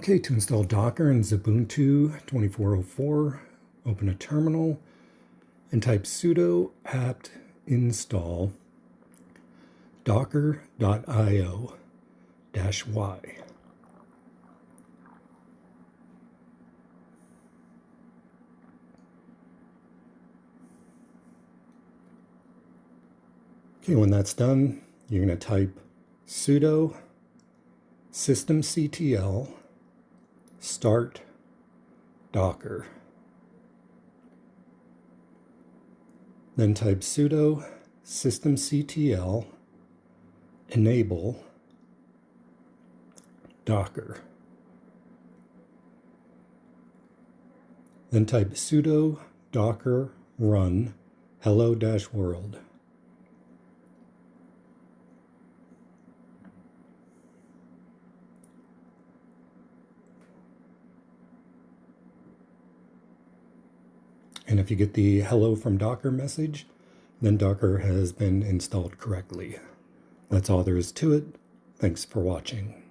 Okay, to install Docker in Xubuntu 2404, open a terminal and type sudo apt install docker.io-y. Okay, when that's done, you're going to type sudo systemctl start docker. Then type sudo systemctl enable docker. Then type sudo docker run hello-world. And if you get the hello from Docker message, then Docker has been installed correctly. That's all there is to it. Thanks for watching.